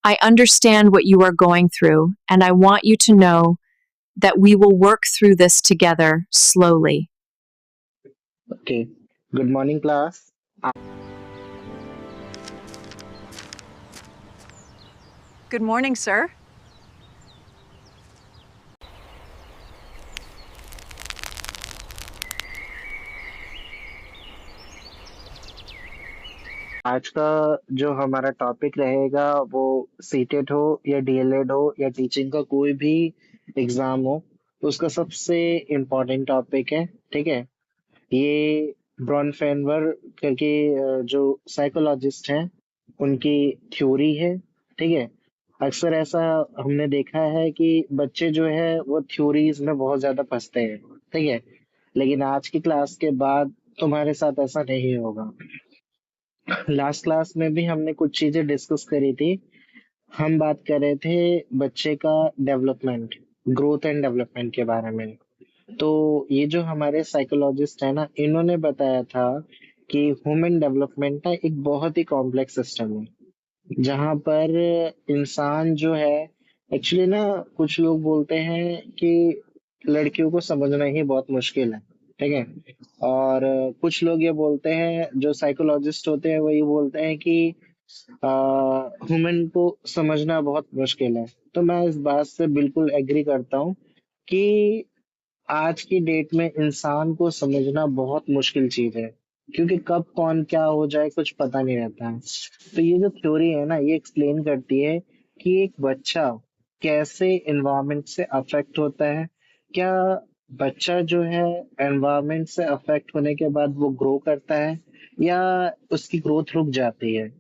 I understand what you are going through, and I want you to know that we will work through this together slowly. Okay. Good morning, class. Good morning, sir. आज का जो हमारा topic रहेगा वो CTET हो या DElEd हो या टीचिंग का कोई भी एग्जाम हो, तो उसका सबसे इम्पोर्टेंट टॉपिक है। ठीक है। ये ब्रॉनफेनवर करके जो साइकोलॉजिस्ट हैं उनकी थ्योरी है। ठीक है। अक्सर ऐसा हमने देखा है कि बच्चे जो है वो थ्योरीज में बहुत ज्यादा फंसते हैं। ठीक है। लेकिन आज की क्लास के बाद तुम्हारे साथ ऐसा नहीं होगा। लास्ट क्लास में भी हमने कुछ चीजें डिस्कस करी थी। हम बात कर रहे थे बच्चे का डेवलपमेंट, ग्रोथ एंड डेवलपमेंट के बारे में। तो ये जो हमारे साइकोलॉजिस्ट है ना, इन्होंने बताया था कि ह्यूमन डेवलपमेंट ना एक बहुत ही कॉम्प्लेक्स सिस्टम है, जहाँ पर इंसान जो है, एक्चुअली ना कुछ लोग बोलते हैं कि लड़कियों को समझना ही बहुत मुश्किल है। ठीक है। और कुछ लोग ये बोलते हैं, जो साइकोलॉजिस्ट होते हैं वो ये बोलते हैं कि ह्यूमन को समझना बहुत मुश्किल है। तो मैं इस बात से बिल्कुल एग्री करता हूँ कि आज की डेट में इंसान को समझना बहुत मुश्किल चीज है, क्योंकि कब कौन क्या हो जाए कुछ पता नहीं रहता है। तो ये जो थ्योरी है ना, ये एक्सप्लेन करती है कि एक बच्चा कैसे एनवायरनमेंट से अफेक्ट होता है। क्या बच्चा जो है एनवायरनमेंट से अफेक्ट होने के बाद वो ग्रो करता है, या उसकी ग्रोथ रुक जाती है।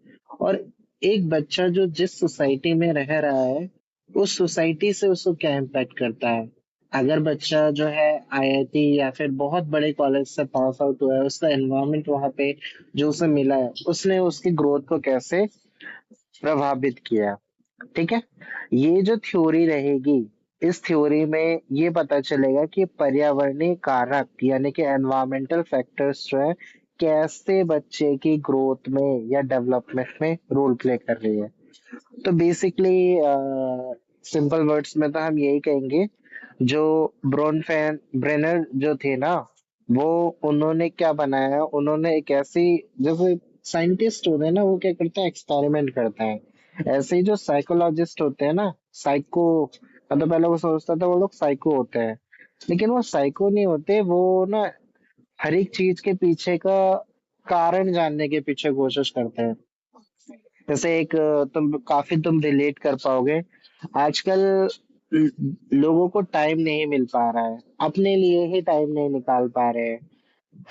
और एक बच्चा जो जिस सोसाइटी में रह रहा है, उस सोसाइटी से उसको क्या इम्पैक्ट करता है। अगर बच्चा जो है आईआईटी या फिर बहुत बड़े कॉलेज से पास आउट हुआ है, उसका एनवायरनमेंट वहां पे जो उसे मिला है, उसने उसकी ग्रोथ को कैसे प्रभावित किया। ठीक है। ये जो थ्योरी रहेगी, इस थ्योरी में ये पता चलेगा कि पर्यावरणीय कारक यानी कि एनवायरमेंटल फैक्टर्स जो है कैसे बच्चे की ग्रोथ में या डेवलपमेंट में रोल प्ले कर रही है। तो बेसिकली सिंपल वर्ड्स में तो हम यही कहेंगे, जो ब्रोनफेन ब्रेनर जो थे ना, वो उन्होंने क्या बनाया, उन्होंने एक ऐसी, जैसे साइंटिस्ट होते हैं ना, वो क्या करते हैं, एक्सपेरिमेंट करते हैं। ऐसे ही जो साइकोलॉजिस्ट होते हैं ना, साइको, मैं तो पहले वो सोचता था वो लोग साइको होते हैं, लेकिन वो साइको नहीं होते। वो ना हर एक चीज के पीछे का कारण जानने के पीछे कोशिश करते हैं। जैसे एक तुम रिलेट कर पाओगे। आजकल लोगों को टाइम नहीं मिल पा रहा है, अपने लिए ही टाइम नहीं निकाल पा रहे हैं।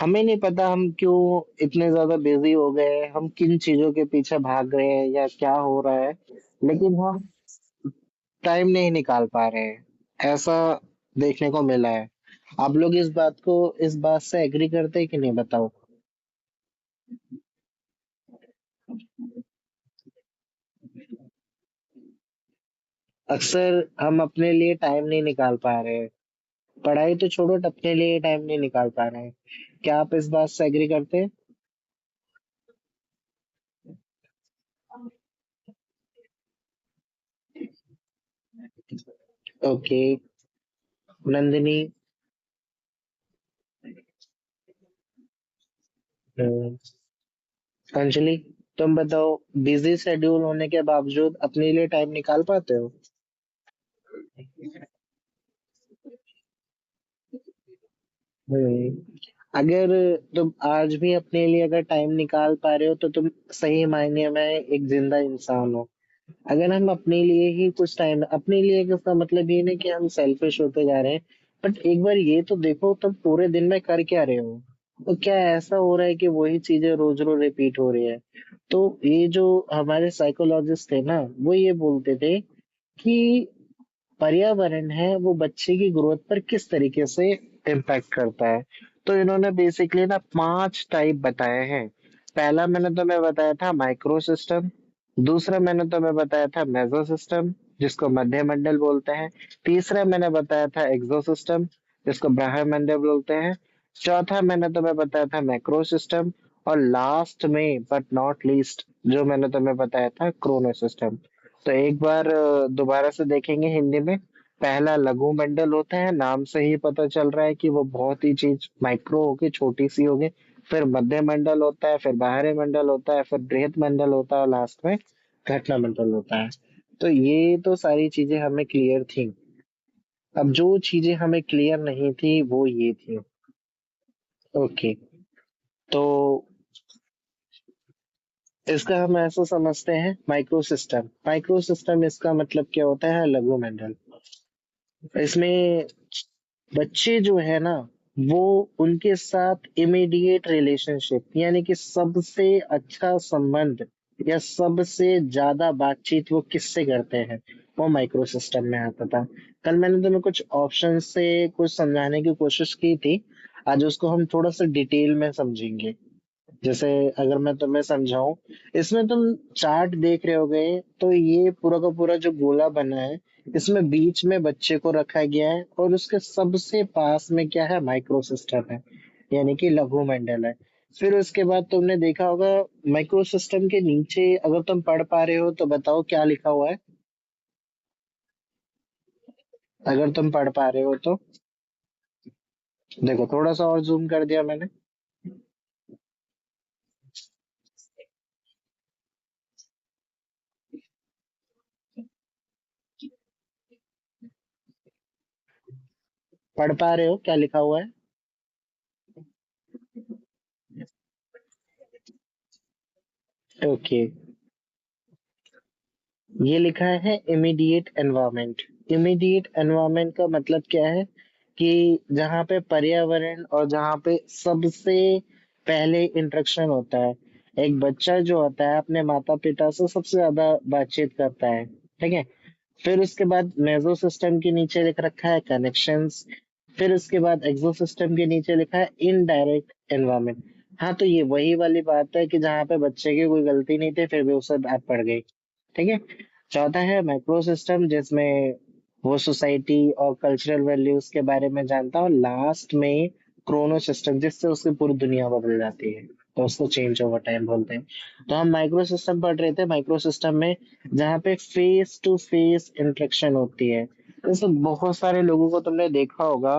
हमें नहीं पता हम क्यों इतने ज्यादा बिजी हो गए हैं, हम किन चीजों के पीछे भाग रहे हैं या क्या हो रहा है, लेकिन हम टाइम नहीं निकाल पा रहे हैं। ऐसा देखने को मिला है। आप लोग इस बात से एग्री करते हैं कि नहीं, बताओ। अक्सर हम अपने लिए टाइम नहीं निकाल पा रहे हैं। पढ़ाई तो छोड़ो, अपने लिए टाइम नहीं निकाल पा रहे हैं। क्या आप इस बात से एग्री करते हैं? ओके। नंदिनी। हम्म, अंजलि, तुम बताओ, बिजी शेड्यूल होने के बावजूद अपने लिए टाइम निकाल पाते हो? हम्म, अगर तुम आज भी अपने लिए अगर टाइम निकाल पा रहे हो, तो तुम सही मायने में एक जिंदा इंसान हो। अगर हम अपने लिए ही कुछ टाइम, अपने लिए इसका मतलब ये नहीं कि हम सेल्फिश होते जा रहे हैं, बट एक बार ये तो देखो तुम पूरे दिन में कर क्या रहे हो। तो क्या ऐसा हो रहा है कि वही चीजें रोज रोज रिपीट हो रही है? तो ये जो हमारे साइकोलॉजिस्ट थे ना, वो ये बोलते थे कि पर्यावरण है वो बच्चे की ग्रोथ पर किस तरीके से इम्पैक्ट करता है। तो इन्होंने बेसिकली ना 5 टाइप बताए हैं। पहला मैंने तुम्हें बताया था माइक्रो सिस्टम। दूसरा मैंने तुम्हें बताया था मेसो सिस्टम, जिसको मध्य मंडल बोलते हैं। तीसरा मैंने बताया था एक्सो सिस्टम, जिसको ब्रह्मंडल बोलते हैं। चौथा मैंने तुम्हें बताया था मैक्रो सिस्टम। और लास्ट में बट नॉट लीस्ट जो मैंने तुम्हें बताया था क्रोनो सिस्टम। तो एक बार दोबारा से देखेंगे हिंदी में। पहला लघु मंडल होता है, नाम से ही पता चल रहा है कि वो बहुत ही चीज माइक्रो होगी, छोटी सी होगी। फिर मध्य मंडल होता है, फिर बाहरी मंडल होता है, फिर बृहद मंडल होता है, और लास्ट में घटना मंडल होता है। तो ये तो सारी चीजें हमें क्लियर थी। अब जो चीजें हमें क्लियर नहीं थी वो ये थी। ओके। तो इसका हम ऐसा समझते हैं, माइक्रो सिस्टम। माइक्रो सिस्टम इसका मतलब क्या होता है? लघु मंडल। इसमें बच्चे जो है ना, वो उनके साथ इमीडिएट रिलेशनशिप, यानी कि सबसे अच्छा संबंध या सबसे ज्यादा बातचीत वो किससे करते हैं, वो माइक्रो सिस्टम में आता था। कल मैंने तुम्हें कुछ ऑप्शन से कुछ समझाने की कोशिश की थी। आज उसको हम थोड़ा सा डिटेल में समझेंगे। जैसे अगर मैं तुम्हें समझाऊं, इसमें तुम चार्ट देख रहे होगे, तो ये पूरा का पूरा जो गोला बना है, इसमें बीच में बच्चे को रखा गया है, और उसके सबसे पास में क्या है? माइक्रो सिस्टम है, यानी कि लघु मंडल है। फिर उसके बाद तुमने देखा होगा, माइक्रो सिस्टम के नीचे अगर तुम पढ़ पा रहे हो तो बताओ क्या लिखा हुआ है, अगर तुम पढ़ पा रहे हो तो। देखो, थोड़ा सा और जूम कर दिया मैंने। पढ़ पा रहे हो क्या लिखा हुआ है? ओके। ये लिखा है इमीडिएट एनवायरनमेंट। इमीडिएट एनवायरनमेंट का मतलब क्या है? कि जहाँ पे पर्यावरण और जहाँ पे सबसे पहले इंटरेक्शन होता है। एक बच्चा जो होता है अपने माता पिता से सबसे ज्यादा बातचीत करता है, ठीक है। फिर उसके बाद मेसो सिस्टम के नीचे लिख रखा है कनेक्शंस। फिर उसके बाद एक्सो सिस्टम के नीचे लिखा है इनडायरेक्ट एनवायरनमेंट। हाँ, तो ये वही वाली बात है कि जहाँ पे बच्चे की कोई गलती नहीं थी, फिर भी उसे बात पड़ गई, ठीक है। चौथा है माइक्रो सिस्टम, जिसमें वो सोसाइटी और कल्चरल वैल्यूज के बारे में जानता है। और लास्ट में क्रोनो सिस्टम, जिससे उसकी पूरी दुनिया बदल जाती है, तो उसको चेंज ओवर टाइम बोलते हैं। तो हम माइक्रो सिस्टम पढ़ रहे थे। माइक्रो सिस्टम में जहाँ पे फेस टू फेस इंटरेक्शन होती है, जैसे बहुत सारे लोगों को तुमने देखा होगा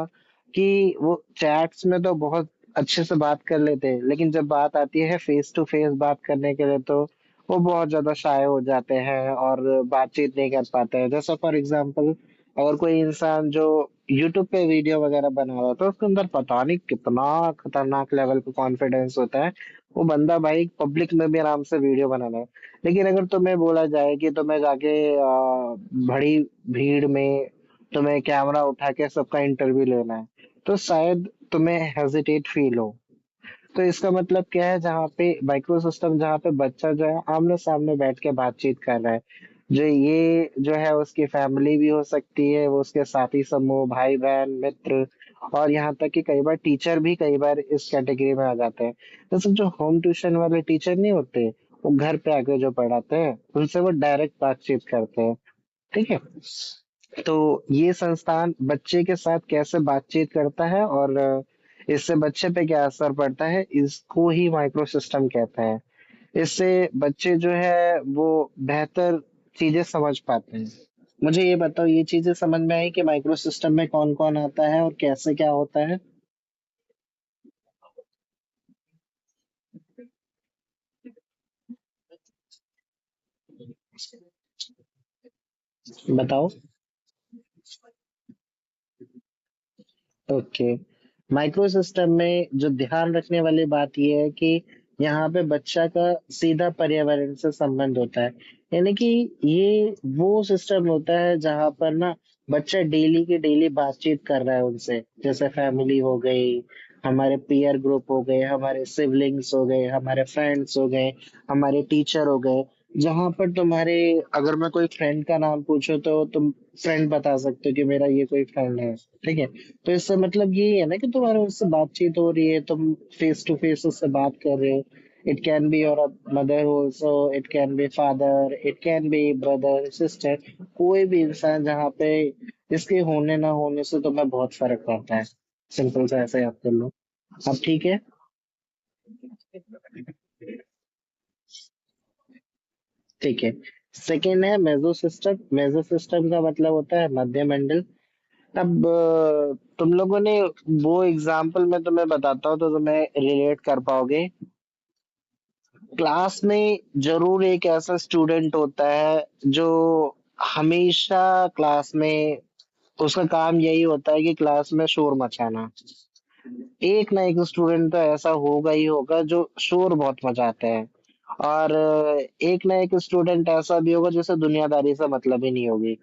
कि वो चैट्स में तो बहुत अच्छे से बात कर लेते हैं, लेकिन जब बात आती है फेस टू फेस बात करने के लिए, तो वो बहुत ज्यादा शाय हो जाते हैं और बातचीत नहीं कर पाते हैं। जैसे फॉर एग्जांपल, अगर कोई इंसान जो यूट्यूब पे वीडियो वगैरह बना रहा है, तो उसके अंदर पता नहीं कितना खतरनाक लेवल का कॉन्फिडेंस होता है। वो बंदा भाई पब्लिक में भी आराम से वीडियो बना रहा है। लेकिन अगर तुम्हें बोला जाए कि तुम्हें जाके बड़ी भीड़ में तुम्हें कैमरा उठा के सबका इंटरव्यू लेना है, तो शायद तुम्हें हेजिटेट फील हो। तो इसका मतलब क्या है? जहाँ पे माइक्रो सिस्टम, जहाँ पे बच्चा जो है आमने सामने बैठ के बातचीत कर रहा है, जो ये जो है उसकी फैमिली भी हो सकती है, वो उसके साथी समूह, भाई बहन, मित्र, और यहाँ तक कि कई बार टीचर भी कई बार इस कैटेगरी में आ जाते हैं। जैसे जो होम ट्यूशन वाले टीचर नहीं होते, वो घर पे आके जो पढ़ाते हैं, उनसे वो डायरेक्ट बातचीत करते हैं, ठीक है। तो ये संस्थान बच्चे के साथ कैसे बातचीत करता है और इससे बच्चे पे क्या असर पड़ता है, इसको ही माइक्रो सिस्टम कहते हैं। इससे बच्चे जो है वो बेहतर चीजें समझ पाते हैं। मुझे ये बताओ, ये चीजें समझ में आई कि माइक्रो सिस्टम में कौन कौन आता है और कैसे क्या होता है? बताओ। ओके। माइक्रो सिस्टम में जो ध्यान रखने वाली बात यह है कि यहाँ पे बच्चा का सीधा पर्यावरण से संबंध होता है। यानी कि ये वो सिस्टम होता है जहाँ पर ना बच्चा डेली की डेली बातचीत कर रहा है उनसे, जैसे फैमिली हो गई, हमारे पीयर ग्रुप हो गए, हमारे सिबलिंग्स हो गए, हमारे फ्रेंड्स हो गए, हमारे टीचर हो गए। जहाँ पर तुम्हारे, अगर मैं कोई फ्रेंड का नाम पूछूं तो तुम फ्रेंड बता सकते हो कि मेरा ये कोई फ्रेंड है, ठीक है। तो इससे मतलब ये है ना कि तुम्हारे उससे बातचीत हो रही है, तुम फेस टू फेस उससे बात कर रहे हो। It can be your mother also, it can be father, it can be brother sister, कोई भी इंसान जहाँ पे इसके होने ना होने से तुम्हें बहुत फर्क पड़ता है। सिंपल सा ऐसे याद कर लो। अब ठीक है। ठीक है। सेकेंड है मेसो सिस्टम। मेसो सिस्टम का मतलब होता है मध्य मंडल। अब तुम लोगों ने वो एग्जाम्पल मैं तुम्हें बताता हूँ तो तुम्हें रिलेट कर पाओगे। क्लास में जरूर एक ऐसा स्टूडेंट होता है जो हमेशा क्लास में उसका काम यही होता है कि क्लास में शोर मचाना। एक ना एक स्टूडेंट तो ऐसा होगा ही होगा जो शोर बहुत मचाता है। और एक ना एक स्टूडेंट ऐसा भी होगा जिसे दुनियादारी से मतलब ही नहीं होगी।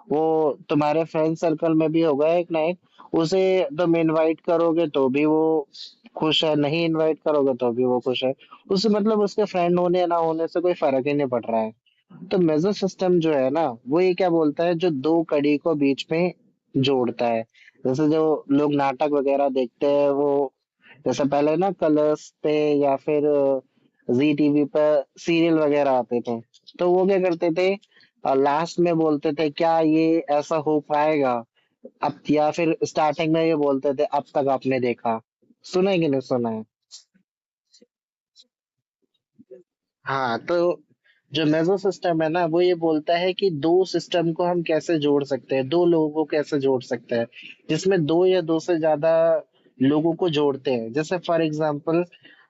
वो तुम्हारे फ्रेंड सर्कल में भी होगा एक ना एक। उसे तुम इनवाइट करोगे तो भी वो खुश है, नहीं इनवाइट करोगे तो भी वो खुश है। उसे मतलब उसके फ्रेंड होने या ना होने से कोई फर्क ही नहीं पड़ रहा है। तो मेजर सिस्टम जो है ना, वो ये क्या बोलता है, जो दो कड़ी को बीच में जोड़ता है। जैसे जो लोग नाटक वगैरह देखते हैं वो, जैसे पहले ना कलर्स पे या फिर जी टीवी पर सीरियल वगैरह आते थे, तो वो क्या करते थे, लास्ट में बोलते थे क्या ये ऐसा हो पाएगा अब, या फिर स्टार्टिंग में ये बोलते थे अब तक आपने देखा। सुना है कि नहीं सुना है? हाँ, तो जो मेसो सिस्टम है ना, वो ये बोलता है कि दो सिस्टम को हम कैसे जोड़ सकते हैं, दो लोगों को कैसे जोड़ सकते हैं, जिसमें दो या दो से ज्यादा लोगों को जोड़ते हैं। जैसे फॉर एग्जांपल,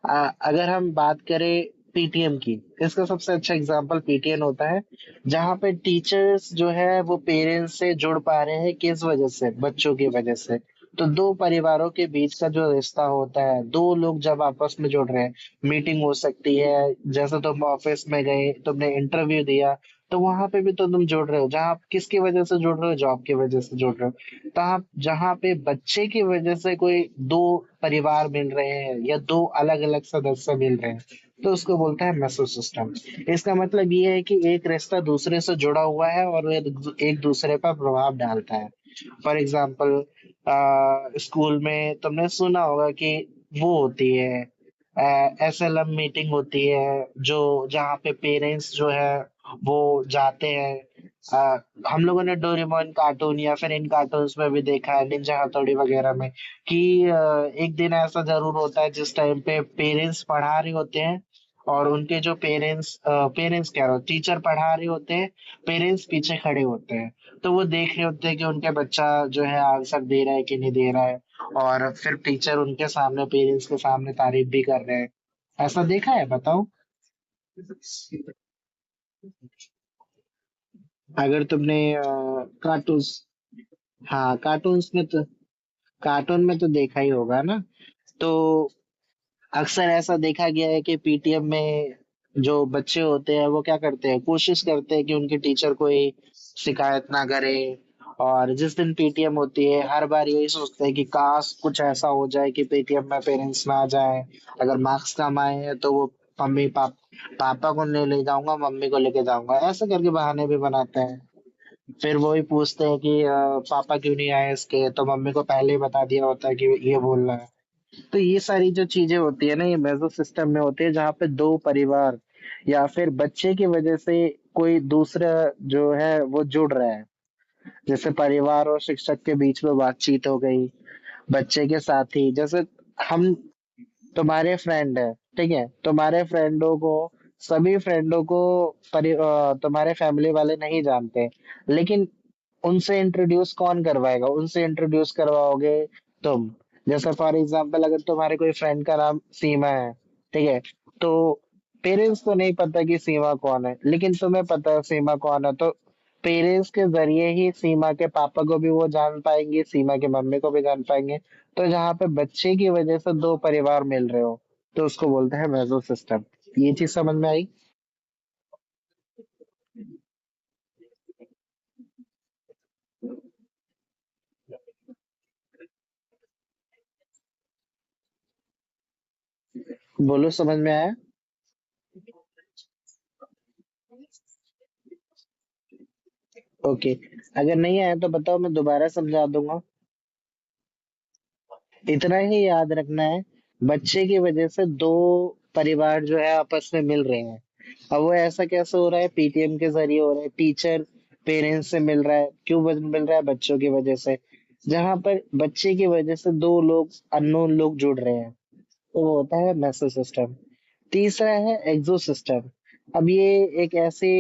अगर हम बात करें पीटीएम की, इसका सबसे अच्छा एग्जांपल पीटीएम होता है। जहाँ पे टीचर्स जो है वो पेरेंट्स से जुड़ पा रहे हैं, किस वजह से, बच्चों की वजह से। तो दो परिवारों के बीच का जो रिश्ता होता है, दो लोग जब आपस में जुड़ रहे हैं, मीटिंग हो सकती है। जैसे तुम ऑफिस में गए, तुमने इंटरव्यू दिया, तो वहां पे भी तो तुम जुड़ रहे हो, जहाँ आप किसकी वजह से जुड़ रहे हो, जॉब की वजह से जुड़ रहे हो। तो आप जहाँ पे बच्चे की वजह से कोई दो परिवार मिल रहे हैं या दो अलग अलग सदस्य मिल रहे हैं, तो उसको बोलता है मेसो सिस्टम। इसका मतलब ये है कि एक रिश्ता दूसरे से जुड़ा हुआ है और एक एक दूसरे पर प्रभाव डालता है। फॉर एग्जाम्पल, स्कूल में तुमने सुना होगा कि वो होती है, एसएलएम मीटिंग होती है, जो जहाँ पे पेरेंट्स जो है वो जाते हैं। हम लोगों ने डोरेमोन कार्टून या फिर इन कार्टून्स में भी देखा है, निंजा हथौड़ी वगैरह में, कि एक दिन ऐसा जरूर होता है जिस टाइम पे पेरेंट्स पढ़ा रहे होते हैं और उनके जो पेरेंट्स पेरेंट्स कह रहा हूँ, टीचर पढ़ा रहे होते हैं, पेरेंट्स पीछे खड़े होते हैं। तो वो देख रहे होते हैं कि उनका बच्चा जो है आंसर दे रहा है कि नहीं दे रहा है। और फिर टीचर उनके सामने, पेरेंट्स के सामने तारीफ भी कर रहे हैं। ऐसा देखा है, बताओ। अगर तुमने कार्टून्स, हाँ कार्टून में तो देखा ही होगा ना। तो अक्सर ऐसा देखा गया है कि पीटीएम में जो बच्चे होते हैं वो क्या करते हैं, कोशिश करते हैं कि उनके टीचर कोई शिकायत ना करे। और जिस दिन पीटीएम होती है, हर बार यही सोचते हैं कि काश कुछ ऐसा हो जाए कि पीटीएम में पेरेंट्स ना जाए। अगर मार्क्स कम आए हैं तो वो पापा को नहीं ले जाऊंगा, मम्मी को लेके जाऊंगा, ऐसे करके बहाने भी बनाते हैं। फिर वो ही पूछते हैं कि पापा क्यों नहीं आए इसके, तो मम्मी को पहले ही बता दिया होता है कि ये बोल रहा है। तो ये सारी जो चीजें होती है ना, ये मेसो सिस्टम में होती है, जहाँ पे दो परिवार या फिर बच्चे की वजह से कोई दूसरा जो है वो जुड़ रहा है। जैसे परिवार और शिक्षक के बीच में बातचीत हो गई, बच्चे के साथी, जैसे हम तुम्हारे फ्रेंड है, ठीक है, तुम्हारे फ्रेंडों को, सभी फ्रेंडों को तुम्हारे फैमिली वाले नहीं जानते, लेकिन उनसे इंट्रोड्यूस कौन करवाएगा, उनसे इंट्रोड्यूस करवाओगे तुम। जैसे फॉर एग्जांपल, अगर तुम्हारे कोई फ्रेंड का नाम सीमा है, ठीक है, तो पेरेंट्स को नहीं पता कि सीमा कौन है, लेकिन तुम्हें पता है सीमा कौन है। तो पेरेंट्स के जरिए ही सीमा के पापा को भी वो जान पाएंगे, सीमा के मम्मी को भी जान पाएंगे। तो जहाँ पे बच्चे की वजह से दो परिवार मिल रहे हो, तो उसको बोलते हैं मेसो सिस्टम। ये चीज समझ में आई? बोलो, समझ में आया? ओके, अगर नहीं आया तो बताओ, मैं दोबारा समझा दूंगा। इतना ही याद रखना है, बच्चे की वजह से दो परिवार जो है आपस में मिल रहे हैं। अब वो ऐसा कैसे हो रहा है, पीटीएम के जरिए हो रहा है। टीचर पेरेंट्स से मिल रहा है, क्यों मिल रहा है, बच्चों की वजह से। जहां पर बच्चे की वजह से दो लोग, अननोन लोग जुड़ रहे हैं, तो वो होता है मेसो सिस्टम। तीसरा है एक्सो सिस्टम। अब ये एक ऐसी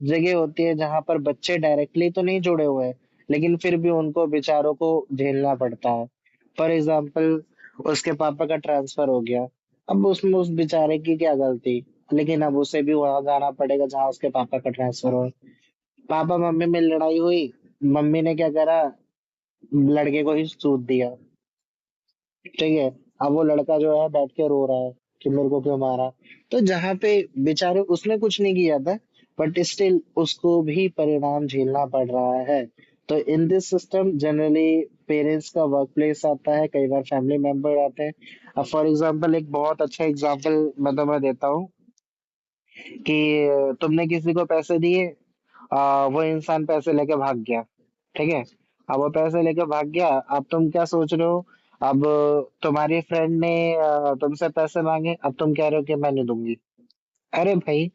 जगह होती है जहां पर बच्चे डायरेक्टली तो नहीं जुड़े हुए हैं, लेकिन फिर भी उनको बेचारों को झेलना पड़ता है। फॉर एग्जाम्पल, उसके पापा का ट्रांसफर हो गया, अब उसमें उस बेचारे की क्या गलती, लेकिन अब उसे भी वहां जाना पड़ेगा जहाँ उसके पापा का ट्रांसफर हो। पापा मम्मी में लड़ाई हुई, मम्मी ने क्या करा, लड़के को ही सूद दिया। ठीक है, अब वो लड़का जो है बैठ के रो रहा है कि मेरे को क्यों मारा। तो जहाँ पे बेचारे उसने कुछ नहीं किया था, बट स्टिल उसको भी परिणाम झेलना पड़ रहा है। तो in this system generally parents का वर्क प्लेस आता है, कई बार फैमिली मेंबर आते हैं। अब फॉर एग्जांपल एक बहुत अच्छा एग्जांपल मैं देता हूँ कि तुमने किसी को पैसे दिए, वो इंसान पैसे लेके भाग गया। ठीक है, अब वो पैसे लेके भाग गया, अब तुम क्या सोच रहे हो, अब तुम्हारी फ्रेंड ने तुमसे पैसे मांगे, अब तुम कह रहे हो कि मैं नहीं दूंगी। अरे भाई,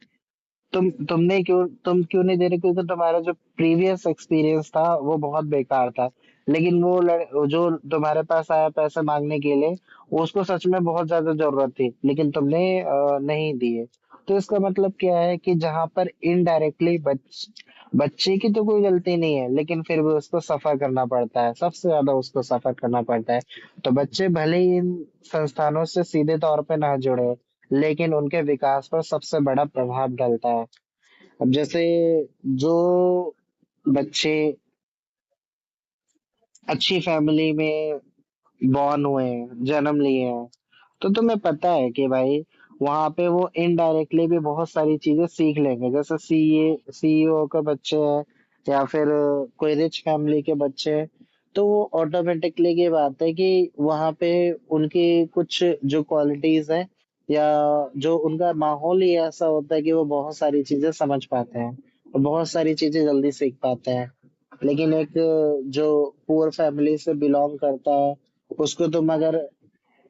तुम क्यों नहीं दे रहे, क्योंकि तुम्हारा जो प्रीवियस एक्सपीरियंस था वो बहुत बेकार था। लेकिन जो तुम्हारे पास आया पैसे मांगने के लिए, उसको सच में बहुत ज्यादा जरूरत थी, लेकिन तुमने नहीं दिए। तो इसका मतलब क्या है कि जहां पर इनडायरेक्टली बच्चे की तो कोई गलती नहीं है, लेकिन फिर भी उसको सफर करना पड़ता है, सबसे ज्यादा उसको सफर करना पड़ता है। तो बच्चे भले ही इन संस्थानों से सीधे तौर पे ना जुड़े, लेकिन उनके विकास पर सबसे बड़ा प्रभाव डलता है। अब जैसे जो बच्चे अच्छी फैमिली में बॉर्न हुए हैं, जन्म लिए हैं, तो तुम्हें पता है कि भाई वहां पे वो इनडायरेक्टली भी बहुत सारी चीजें सीख लेंगे। जैसे सीईओ के बच्चे हैं, या फिर कोई रिच फैमिली के बच्चे हैं, तो वो ऑटोमेटिकली की बात है कि वहां पे उनकी कुछ जो क्वालिटीज हैं, या जो उनका माहौल ही ऐसा होता है कि वो बहुत सारी चीजें समझ पाते हैं और बहुत सारी चीजें जल्दी सीख पाते हैं। लेकिन एक जो पुअर फैमिली से बिलोंग करता है, उसको तुम अगर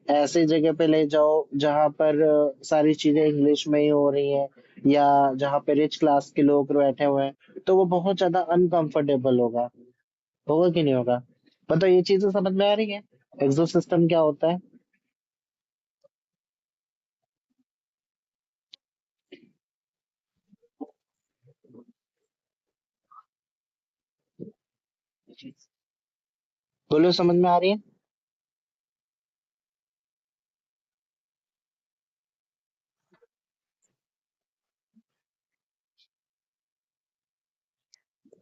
ऐसी जगह पे ले जाओ जहां पर सारी चीजें इंग्लिश में ही हो रही हैं, या जहां पे रिच क्लास के लोग बैठे हुए हैं, तो वो बहुत ज्यादा अनकंफर्टेबल होगा। होगा कि नहीं होगा? पता ये चीजें समझ में आ रही है, एग्जो सिस्टम क्या होता है? बोलो, समझ में आ रही है?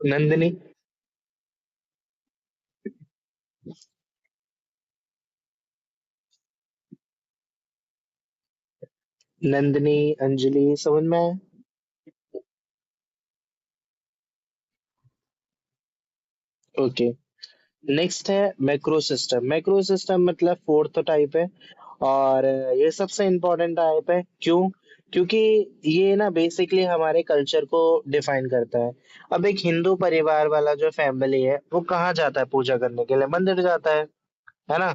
नंदिनी, नंदिनी, अंजलि, समझ में आया? ओके। नेक्स्ट है मैक्रो सिस्टम। मैक्रो सिस्टम मतलब फोर्थ टाइप है, और ये सबसे इम्पोर्टेंट टाइप है। क्यों? क्योंकि ये ना बेसिकली हमारे कल्चर को डिफाइन करता है। अब एक हिंदू परिवार वाला जो फैमिली है, वो कहाँ जाता है पूजा करने के लिए? मंदिर जाता है ना?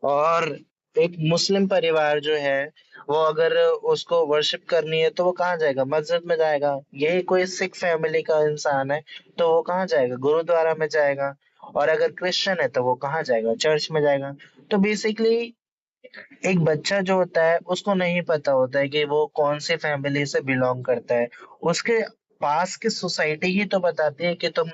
और एक मुस्लिम परिवार जो है, वो अगर उसको वर्शिप करनी है तो वो कहाँ जाएगा? मस्जिद में जाएगा। यही कोई सिख फैमिली का इंसान है, तो वो कहाँ जाएगा? गुरुद्वारा में जाएगा। और अगर क्रिश्चियन है तो वो कहाँ जाएगा? चर्च में जाएगा। तो बेसिकली एक बच्चा जो होता है उसको नहीं पता होता है कि वो कौन सी फैमिली से बिलोंग करता है। उसके पास की सोसाइटी ही तो बताती है कि तुम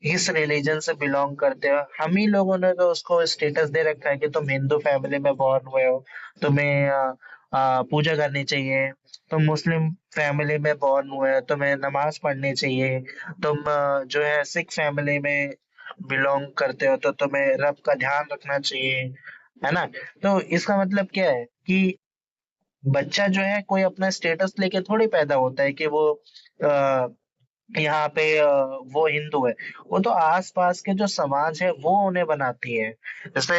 इस रिलीजन से बिलोंग करते हो। हम ही लोगों ने तो उसको स्टेटस दे रखा है कि तुम हिंदू फैमिली में बॉर्न हुए हो, तुम्हें पूजा करनी चाहिए। तुम मुस्लिम फैमिली में बॉर्न हुए हो, तुम्हें नमाज पढ़नी चाहिए। तुम जो है सिख फैमिली में बिलोंग करते हो, तो तुम्हें रब का ध्यान रखना चाहिए, है ना? तो इसका मतलब क्या है कि बच्चा जो है कोई अपना स्टेटस लेके थोड़ी पैदा होता है कि वो आ, यहाँ पे वो हिंदू है। वो तो आसपास के जो समाज है वो उन्हें बनाती है। जैसे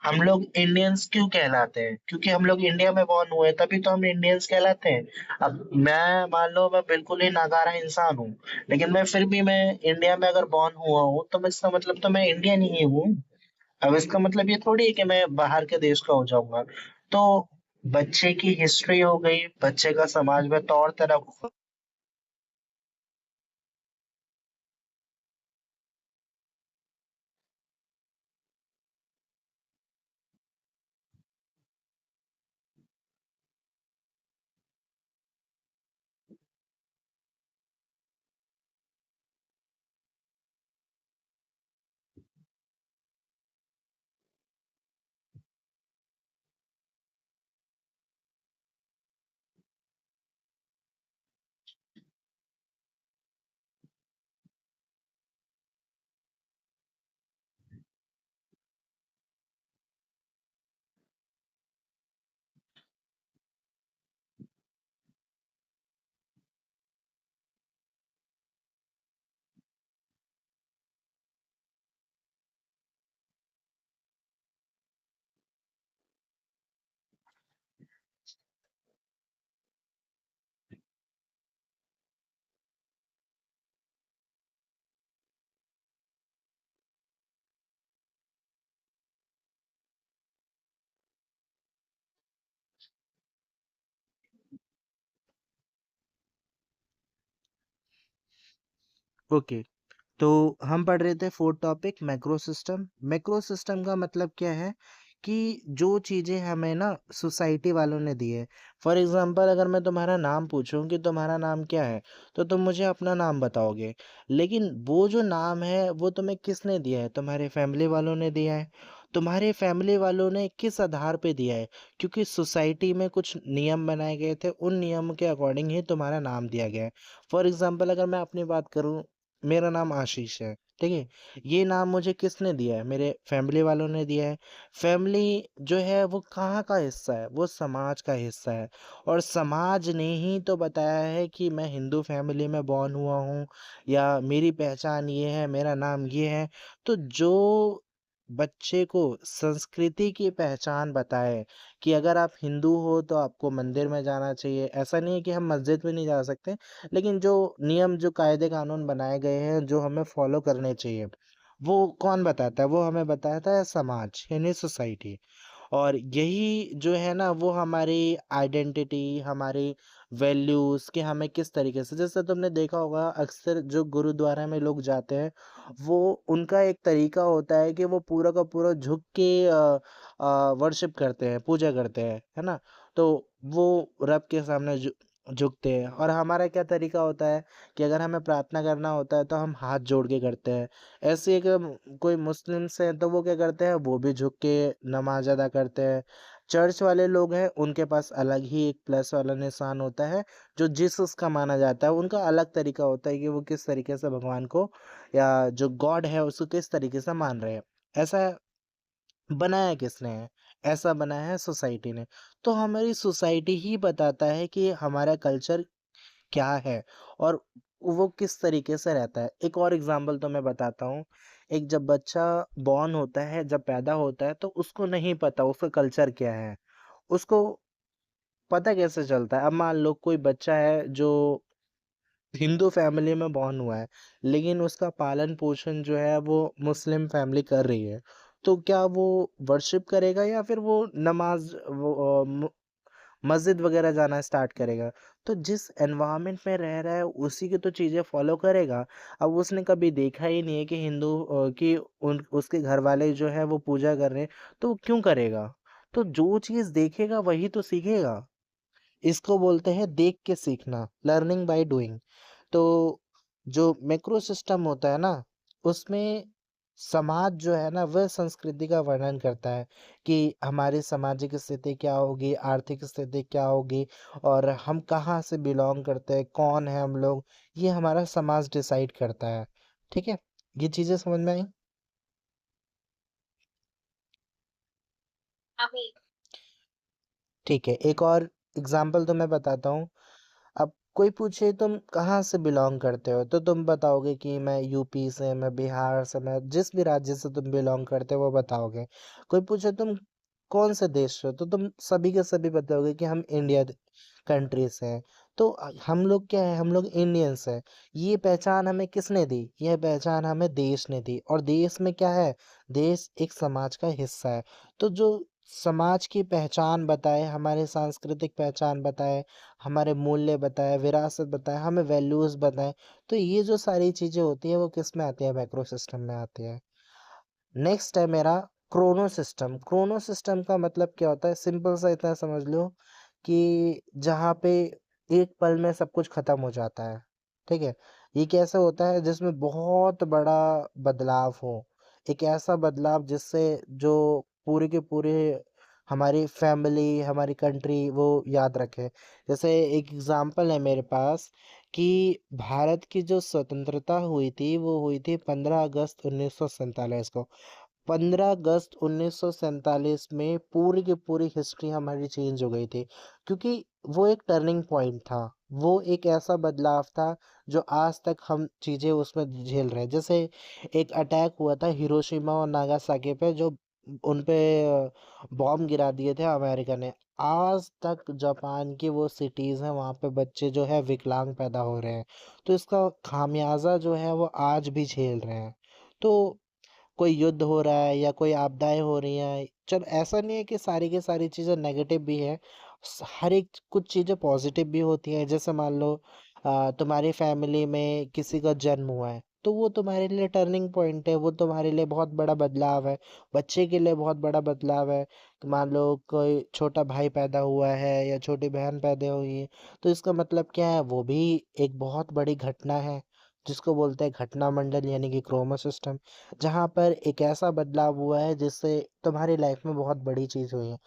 हम लोग इंडियंस क्यों कहलाते हैं? क्योंकि हम लोग इंडिया में बॉर्न हुए, तभी तो हम इंडियंस कहलाते हैं। अब मैं मान लो मैं बिल्कुल ही नागारा इंसान हूँ, लेकिन मैं फिर भी मैं इंडिया में अगर बॉर्न हुआ हूँ, तो इसका मतलब तो मैं इंडियन ही हूँ। अब इसका मतलब ये थोड़ी है कि मैं बाहर के देश का हो जाऊंगा। तो बच्चे की हिस्ट्री हो गई, बच्चे का समाज में तौर तरीका ओके, तो हम पढ़ रहे थे fourth topic macro system. Macro system का मतलब क्या है कि जो चीज़ें हमें ना सोसाइटी वालों ने दी है। फॉर एग्जांपल अगर मैं तुम्हारा नाम पूछूं कि तुम्हारा नाम क्या है, तो तुम मुझे अपना नाम बताओगे। लेकिन वो जो नाम है वो तुम्हें किसने दिया है? तुम्हारे फैमिली वालों ने दिया है। तुम्हारे फैमिली वालों ने किस आधार पे दिया है? क्योंकि सोसाइटी में कुछ नियम बनाए गए थे, उन नियम के अकॉर्डिंग ही तुम्हारा नाम दिया गया है। फॉर एग्जांपल अगर मैं अपनी बात करूं, मेरा नाम आशीष है, ठीक है? ये नाम मुझे किसने दिया है? मेरे फैमिली वालों ने दिया है। फैमिली जो है वो कहाँ का हिस्सा है? वो समाज का हिस्सा है। और समाज ने ही तो बताया है कि मैं हिंदू फैमिली में बॉर्न हुआ हूँ, या मेरी पहचान ये है, मेरा नाम ये है। तो जो बच्चे को संस्कृति की पहचान बताए कि अगर आप हिंदू हो तो आपको मंदिर में जाना चाहिए। ऐसा नहीं है कि हम मस्जिद में नहीं जा सकते, लेकिन जो नियम, जो कायदे कानून बनाए गए हैं, जो हमें फॉलो करने चाहिए, वो कौन बताता है? वो हमें बताता है समाज, यानी सोसाइटी। और यही जो है ना वो हमारी आइडेंटिटी, हमारी वैल्यूज़ कि हमें किस तरीके से, जैसे तुमने देखा होगा अक्सर जो गुरुद्वारा में लोग जाते हैं, वो उनका एक तरीका होता है कि वो पूरा का पूरा झुक के वर्शिप करते हैं, पूजा करते हैं, है ना? तो वो रब के सामने झुकते हैं। और हमारा क्या तरीका होता है कि अगर हमें प्रार्थना करना होता है तो हम हाथ जोड़ के करते हैं। ऐसे एक कोई मुस्लिम्स हैं तो वो क्या करते हैं, वो भी झुक के नमाज अदा करते हैं। चर्च वाले लोग हैं, उनके पास अलग ही एक प्लस वाला निशान होता है, जो जीसस का माना जाता है। उनका अलग तरीका होता है कि वो किस तरीके से भगवान को, या जो गॉड है उसको किस तरीके से मान रहे हैं। ऐसा बनाया किसने है? ऐसा बनाया है सोसाइटी ने। तो हमारी सोसाइटी ही बताता है कि हमारा कल्चर क्या है और वो किस तरीके से रहता है। एक और एग्जांपल तो मैं बताता हूँ। एक जब बच्चा बॉर्न होता है, जब पैदा होता है, तो उसको नहीं पता उसका कल्चर क्या है। उसको पता कैसे चलता है? अब मान लो कोई बच्चा है जो हिंदू फैमिली में बॉर्न हुआ है, लेकिन उसका पालन पोषण जो है वो मुस्लिम फैमिली कर रही है। तो क्या वो वर्शिप करेगा, या फिर वो नमाज, मस्जिद वगैरह जाना स्टार्ट करेगा? तो जिस एनवायरनमेंट में रह रहा है उसी की तो चीज़ें फॉलो करेगा। अब उसने कभी देखा ही नहीं है कि हिंदू कि उन उसके घर वाले जो है वो पूजा कर रहे हैं, तो वो क्यों करेगा? तो जो चीज़ देखेगा वही तो सीखेगा। इसको बोलते हैं देख के सीखना, लर्निंग बाय डूइंग। तो जो मैक्रो सिस्टम होता है ना, उसमें समाज जो है ना वह संस्कृति का वर्णन करता है कि हमारी सामाजिक स्थिति क्या होगी, आर्थिक स्थिति क्या होगी, और हम कहाँ से बिलोंग करते हैं, कौन है हम लोग, ये हमारा समाज डिसाइड करता है। ठीक है, ये चीजें समझ में आई? ठीक है, एक और एग्जाम्पल तो मैं बताता हूँ। अब कोई पूछे तुम कहाँ से बिलोंग करते हो, तो तुम बताओगे कि मैं यूपी से, मैं बिहार से, मैं जिस भी राज्य से तुम बिलोंग करते हो वो बताओगे। कोई पूछे तुम कौन से देश से हो, तो तुम सभी के सभी बताओगे कि हम इंडिया कंट्री से हैं। तो हम लोग क्या है, हम लोग इंडियंस हैं। ये पहचान हमें किसने दी? यह पहचान हमें देश ने दी। और देश में क्या है? देश एक समाज का हिस्सा है। तो जो समाज की पहचान बताए, हमारे सांस्कृतिक पहचान बताए, हमारे मूल्य बताए, विरासत बताए, हमें वैल्यूज़ बताएँ, तो ये जो सारी चीज़ें होती हैं वो किस में आती हैं? मैक्रो सिस्टम में आती हैं। नेक्स्ट है मेरा क्रोनो सिस्टम। क्रोनो सिस्टम का मतलब क्या होता है? सिंपल सा इतना समझ लो कि जहाँ पे एक पल में सब कुछ खत्म हो जाता है। ठीक है? ये कैसे होता है? जिसमें बहुत बड़ा बदलाव हो। एक ऐसा बदलाव जिससे जो पूरे के पूरे हमारी फैमिली, हमारी कंट्री वो याद रखे। जैसे एक एग्जांपल है मेरे पास कि भारत की जो स्वतंत्रता हुई थी वो हुई थी 15 अगस्त 1947 को। 15 अगस्त 1947 में पूरी की पूरी हिस्ट्री हमारी चेंज हो गई थी, क्योंकि वो एक टर्निंग पॉइंट था। वो एक ऐसा बदलाव था जो आज तक हम चीज़ें उसमें झेल रहे हैं। जैसे एक अटैक हुआ था हिरोशिमा और नागासाकी पे, जो उन पे बॉम्ब गिरा दिए थे अमेरिका ने। आज तक जापान की वो सिटीज़ हैं, वहाँ पे बच्चे जो है विकलांग पैदा हो रहे हैं। तो इसका खामियाजा जो है वो आज भी झेल रहे हैं। तो कोई युद्ध हो रहा है या कोई आपदाएँ हो रही हैं, चलो ऐसा नहीं है कि सारी की सारी चीज़ें नेगेटिव भी हैं। हर एक कुछ चीज़ें पॉजिटिव भी होती हैं। जैसे मान लो तुम्हारी फैमिली में किसी का जन्म हुआ है, तो वो तुम्हारे लिए टर्निंग पॉइंट है, वो तुम्हारे लिए बहुत बड़ा बदलाव है, बच्चे के लिए बहुत बड़ा बदलाव है। मान लो कोई छोटा भाई पैदा हुआ है या छोटी बहन पैदा हुई है, तो इसका मतलब क्या है, वो भी एक बहुत बड़ी घटना है, जिसको बोलते हैं घटना मंडल यानी कि क्रोमो सिस्टम, जहाँ पर एक ऐसा बदलाव हुआ है जिससे तुम्हारी लाइफ में बहुत बड़ी चीज़ हुई है।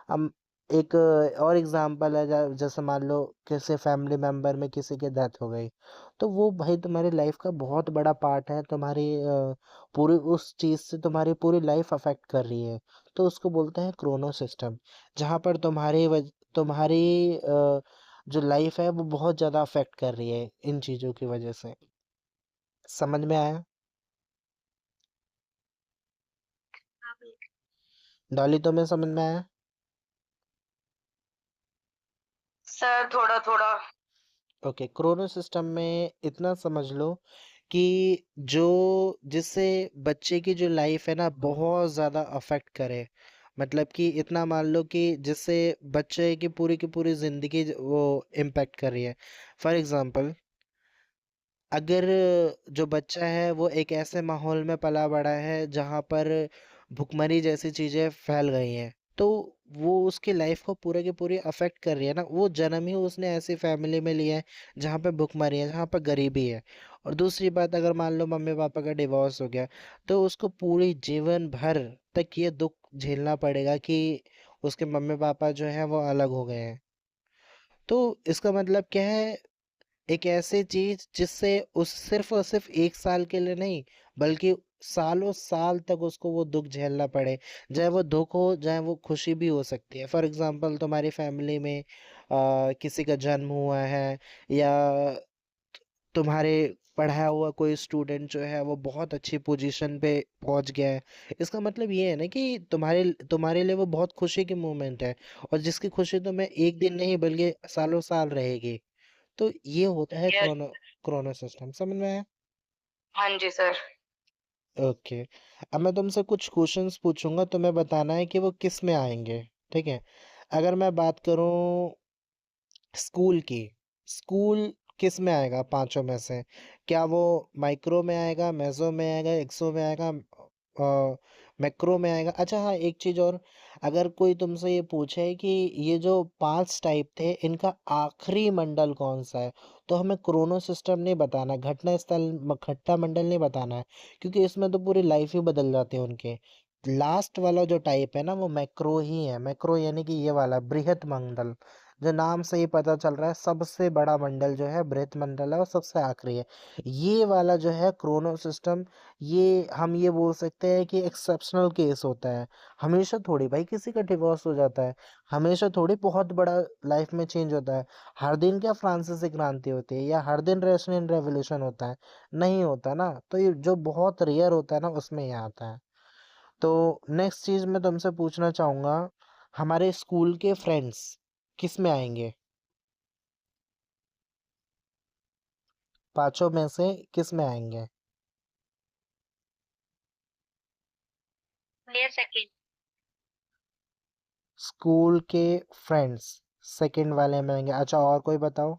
हम एक और एग्जांपल है, जैसे मान लो किसी फैमिली मेंबर में किसी की डेथ हो गई, तो वो भाई तुम्हारी लाइफ का बहुत बड़ा पार्ट है, तुम्हारी पूरी उस चीज़ से तुम्हारी पूरी लाइफ अफेक्ट कर रही है, तो उसको बोलते हैं क्रोनो सिस्टम, जहाँ पर तुम्हारी जो लाइफ है वो बहुत ज़्यादा अफेक्ट कर रही है इन चीज़ों की वजह से। समझ में आया? डॉली, तुम्हें समझ में आया? सर थोड़ा थोड़ा। ओके, क्रोनो सिस्टम में इतना समझ लो कि जो जिससे बच्चे की जो लाइफ है ना बहुत ज़्यादा अफेक्ट करे, मतलब कि इतना मान लो कि जिससे बच्चे की पूरी ज़िंदगी वो इम्पेक्ट कर रही है। फॉर एग्जांपल, अगर जो बच्चा है वो एक ऐसे माहौल में पला बड़ा है जहाँ पर भुखमरी जैसी चीज़ें फैल गई हैं, तो वो उसकी लाइफ को पूरे की पूरी अफेक्ट कर रही है ना, वो जन्म ही उसने ऐसी फैमिली में लिया है जहाँ पे भुखमरी है, जहाँ पर गरीबी है। और दूसरी बात, अगर मान लो मम्मी पापा का डिवोर्स हो गया, तो उसको पूरी जीवन भर तक ये दुख झेलना पड़ेगा कि उसके मम्मी पापा जो है वो अलग हो गए हैं। तो इसका मतलब क्या है, एक ऐसी चीज जिससे उस सिर्फ और सिर्फ 1 साल के लिए नहीं, बल्कि सालों साल तक उसको वो दुख झेलना पड़े, चाहे वो दुख हो चाहे वो खुशी भी हो सकती है। फॉर एग्जाम्पल, तुम्हारी फैमिली में किसी का जन्म हुआ है, या तुम्हारे पढ़ाया हुआ कोई स्टूडेंट जो है वो बहुत अच्छी पोजीशन पे पहुंच गया है, इसका मतलब ये है ना कि तुम्हारे तुम्हारे लिए वो बहुत खुशी की मोमेंट है, और जिसकी खुशी तुम्हें एक दिन नहीं बल्कि सालों साल रहेगी। तो ये होता है यस। Chrono system. समझ में आया? हाँ जी सर। ओके, अब मैं तुमसे कुछ क्वेश्चंस पूछूंगा, तुम्हें बताना है कि वो किस में आएंगे। ठीक है? अगर मैं बात करूं स्कूल की, स्कूल किस में आएगा पांचों में से? क्या वो माइक्रो में आएगा, मेसो में आएगा, एक्सो में आएगा, मैक्रो में आएगा? अच्छा हाँ, एक चीज और, अगर कोई तुमसे ये पूछे कि ये जो 5 टाइप थे इनका आखिरी मंडल कौन सा है, तो हमें क्रोनो सिस्टम नहीं बताना, घटना स्थल घटना मंडल नहीं बताना है, क्योंकि इसमें तो पूरी लाइफ ही बदल जाती है उनके। लास्ट वाला जो टाइप है ना वो मैक्रो ही है, मैक्रो यानी कि ये वाला बृहत मंडल, जो नाम से ही पता चल रहा है सबसे बड़ा मंडल जो है बृहत मंडल है और सबसे आखिरी है। ये वाला जो है क्रोनो सिस्टम, ये हम ये बोल सकते हैं कि एक्सेप्शनल केस होता है। हमेशा थोड़ी भाई किसी का डिवोर्स हो जाता है, हमेशा थोड़ी बहुत बड़ा लाइफ में चेंज होता है। हर दिन क्या फ्रांसीसी क्रांति होती है या हर दिन रशियन रेवोल्यूशन होता है? नहीं होता ना, तो ये जो बहुत रेयर होता है ना उसमें ये आता है। तो नेक्स्ट चीज मैं तुमसे पूछना चाहूंगा, हमारे स्कूल के फ्रेंड्स किस में आएंगे? पांचों में से किस में आएंगे? Clear second. स्कूल के फ्रेंड्स सेकंड वाले में आएंगे। अच्छा, और कोई बताओ।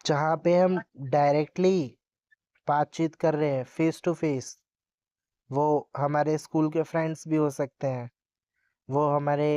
जहाँ पे हम डायरेक्टली बातचीत कर रहे हैं फेस टू फेस, वो हमारे स्कूल के फ्रेंड्स भी हो सकते हैं, वो हमारे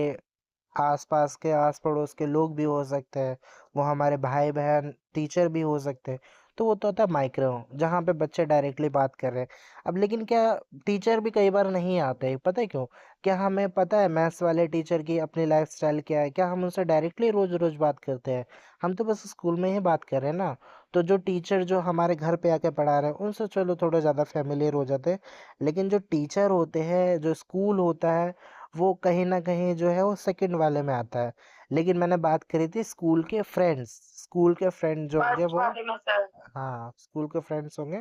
आसपास के आस पड़ोस के लोग भी हो सकते हैं, वो हमारे भाई बहन टीचर भी हो सकते हैं। तो वो तो होता है माइक्रो, जहाँ पे बच्चे डायरेक्टली बात कर रहे हैं। अब लेकिन क्या, टीचर भी कई बार नहीं आते, पता है क्यों? क्या हमें पता है मैथ्स वाले टीचर की अपनी लाइफ स्टाइल क्या है? क्या हम उनसे डायरेक्टली रोज रोज बात करते हैं? हम तो बस स्कूल में ही बात कर रहे हैं ना। तो जो टीचर जो हमारे घर पे आके पढ़ा रहे हैं उनसे चलो थोड़ा ज़्यादा फेमिलियर हो जाते हैं, लेकिन जो टीचर होते हैं, जो स्कूल होता है, वो कहीं न कहीं जो है वो सेकंड वाले में आता है। लेकिन मैंने बात करी थी स्कूल के फ्रेंड्स, स्कूल के फ्रेंड जो होंगे फर्स्ट वो, वाले में सर। हाँ, स्कूल के फ्रेंड्स होंगे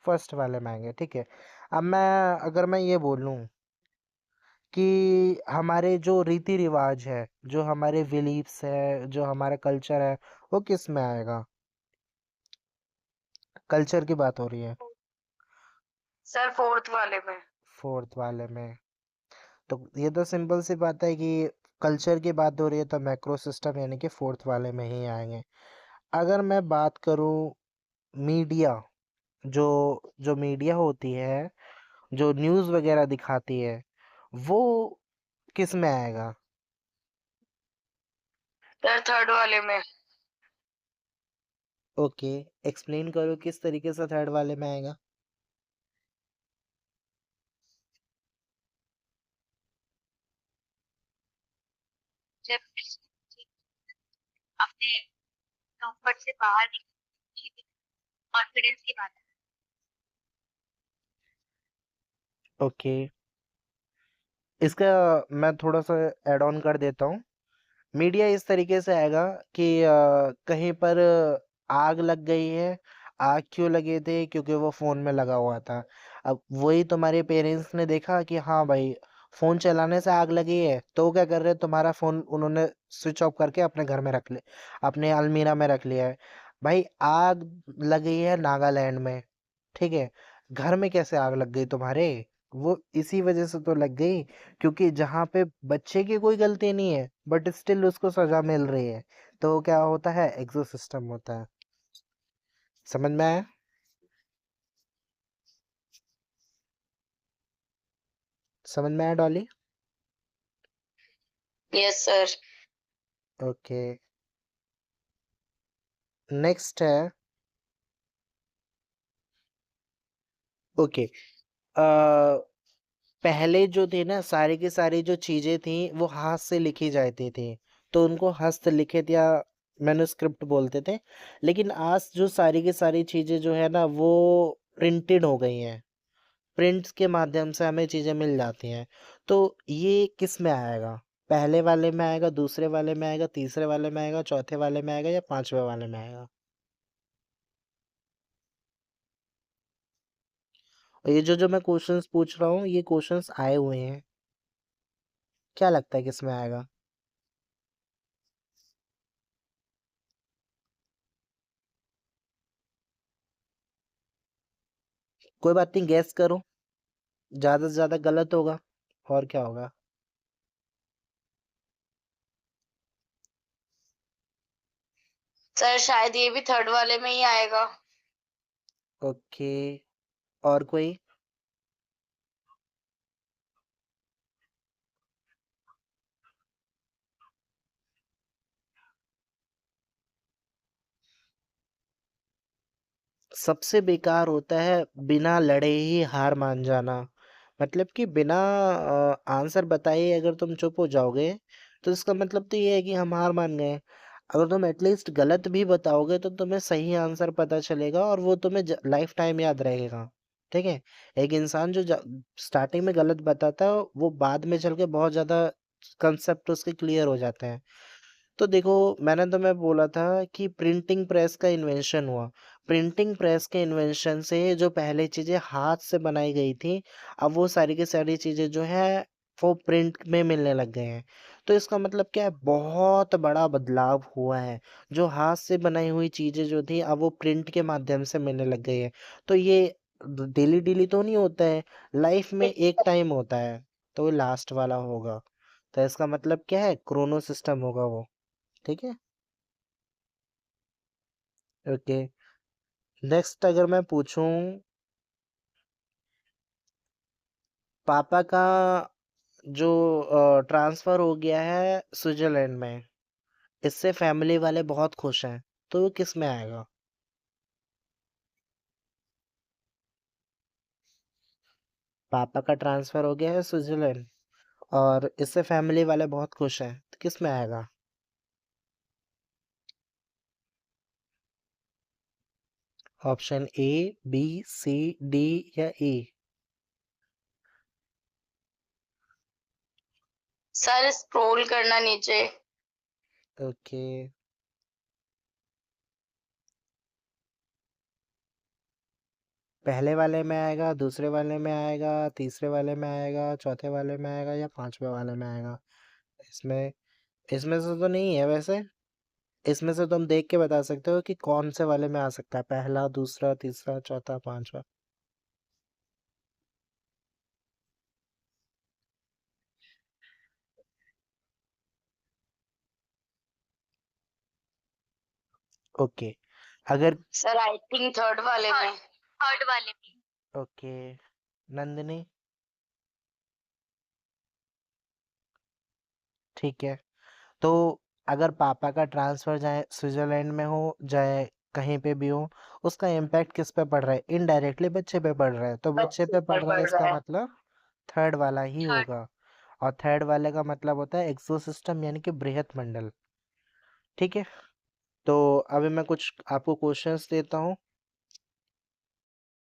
फर्स्ट वाले में आएँगे। ठीक है? अब मैं अगर मैं ये बोलूँ कि हमारे जो रीति रिवाज है, जो हमारे बिलीफ्स है, जो हमारा कल्चर है, वो किस में आएगा? कल्चर की बात हो रही है सर फोर्थ वाले में। फोर्थ वाले में। तो ये तो सिंपल सी बात है कि कल्चर की बात हो रही है तो मैक्रो सिस्टम यानी कि फोर्थ वाले में ही आएंगे। अगर मैं बात करूं मीडिया, जो जो मीडिया होती है, जो न्यूज़ वगैरह दिखाती है, वो किस में आएगा? सर थर्ड वाले में। ओके, एक्सप्लेन करो किस तरीके से थर्ड वाले में आएगा। जब अपने कंफर्ट से बाहर कॉन्फिडेंस की बात है। ओके, इसका मैं थोड़ा सा ऐड ऑन कर देता हूँ। मीडिया इस तरीके से आएगा कि कहीं पर आग लग गई है। आग क्यों लगे थे? क्योंकि वो फोन में लगा हुआ था। अब वही तुम्हारे पेरेंट्स ने देखा कि हाँ भाई, फोन चलाने से आग लगी है, तो वो क्या कर रहे हैं, तुम्हारा फोन उन्होंने स्विच ऑफ करके अपने घर में रख ले, अपने अलमीरा में रख लिया है। भाई, आग लगी है नागालैंड में, ठीक है, घर में कैसे आग लग गई तुम्हारे? वो इसी वजह से तो लग गई, क्योंकि जहाँ पे बच्चे की कोई गलती नहीं है बट स्टिल उसको सजा मिल रही है, तो क्या होता है, एग्जो सिस्टम होता है। समझ में आया? समझ में आया Dolly? Yes sir. Okay, next है। ओके, पहले जो थे ना, सारी की सारी जो चीजें थी वो हाथ से लिखी जाती थी, तो उनको हस्तलिखित या मैन्युस्क्रिप्ट बोलते थे। लेकिन आज जो सारी की सारी चीजें जो है ना, वो प्रिंटेड हो गई हैं। प्रिंट्स के माध्यम से हमें चीजें मिल जाती हैं। तो ये किस में आएगा? पहले वाले में आएगा, दूसरे वाले में आएगा, तीसरे वाले में आएगा, चौथे वाले में आएगा, या पांचवे वाले में आएगा? और ये जो जो मैं क्वेश्चंस पूछ रहा हूँ, ये क्वेश्चंस आए हुए हैं। क्या लगता है किस में आएगा? कोई बात नहीं, गैस करो। ज्यादा से ज्यादा गलत होगा, और क्या होगा? सर शायद ये भी थर्ड वाले में ही आएगा। ओके, और कोई? सबसे बेकार होता है बिना लड़े ही हार मान जाना। मतलब कि बिना आंसर बताए अगर तुम चुप हो जाओगे, तो इसका मतलब तो ये है कि हम हार मान गए। अगर तुम एटलीस्ट गलत भी बताओगे तो तुम्हें सही आंसर पता चलेगा और वो तुम्हें लाइफ टाइम याद रहेगा। ठीक है? एक इंसान जो स्टार्टिंग में गलत बताता है, वो बाद में चल के बहुत ज्यादा कंसेप्ट उसके क्लियर हो जाते हैं। तो देखो, मैंने तुम्हें बोला था कि प्रिंटिंग प्रेस का इन्वेंशन हुआ। प्रिंटिंग प्रेस के इन्वेंशन से जो पहले चीजें हाथ से बनाई गई थी, अब वो सारी की सारी चीजें जो है वो प्रिंट में मिलने लग गए हैं। तो इसका मतलब क्या है, बहुत बड़ा बदलाव हुआ है। जो हाथ से बनाई हुई चीजें जो थी, अब वो प्रिंट के माध्यम से मिलने लग गई है। तो ये डेली डेली तो नहीं होता है, लाइफ में एक टाइम होता है, तो लास्ट वाला होगा। तो इसका मतलब क्या है, क्रोनो सिस्टम होगा वो। ठीक है? ओके, नेक्स्ट अगर मैं पूछूं, पापा का जो ट्रांसफर हो गया है स्विट्जरलैंड में, इससे फैमिली वाले बहुत खुश हैं, तो वो किस में आएगा? पापा का ट्रांसफर हो गया है स्विट्जरलैंड और इससे फैमिली वाले बहुत खुश हैं, तो किस में आएगा? Option A, B, C, D या ई? सर स्क्रॉल करना नीचे। ओके, पहले वाले में आएगा, दूसरे वाले में आएगा, तीसरे वाले में आएगा, चौथे वाले में आएगा या पांचवे वाले में आएगा? इसमें इसमें से तो नहीं है वैसे। इसमें से तुम देख के बता सकते हो कि कौन से वाले में आ सकता है, पहला, दूसरा, तीसरा, चौथा, पांचवा। ओके, अगर सर आई थिंक थर्ड वाले में। थर्ड वाले में। ओके, नंदिनी, ठीक है। तो अगर पापा का ट्रांसफर चाहे स्विट्जरलैंड में हो चाहे कहीं पे भी हो, उसका इम्पैक्ट किस पे पड़ रहा है? इनडायरेक्टली बच्चे पे पड़ रहा है, तो बच्चे पे पड़ रहा है, इसका मतलब थर्ड वाला ही थर्ड। होगा। और थर्ड वाले का मतलब होता है एक्सोसिस्टम यानी कि बृहत मंडल। ठीक है, तो अभी मैं कुछ आपको क्वेश्चंस देता हूँ,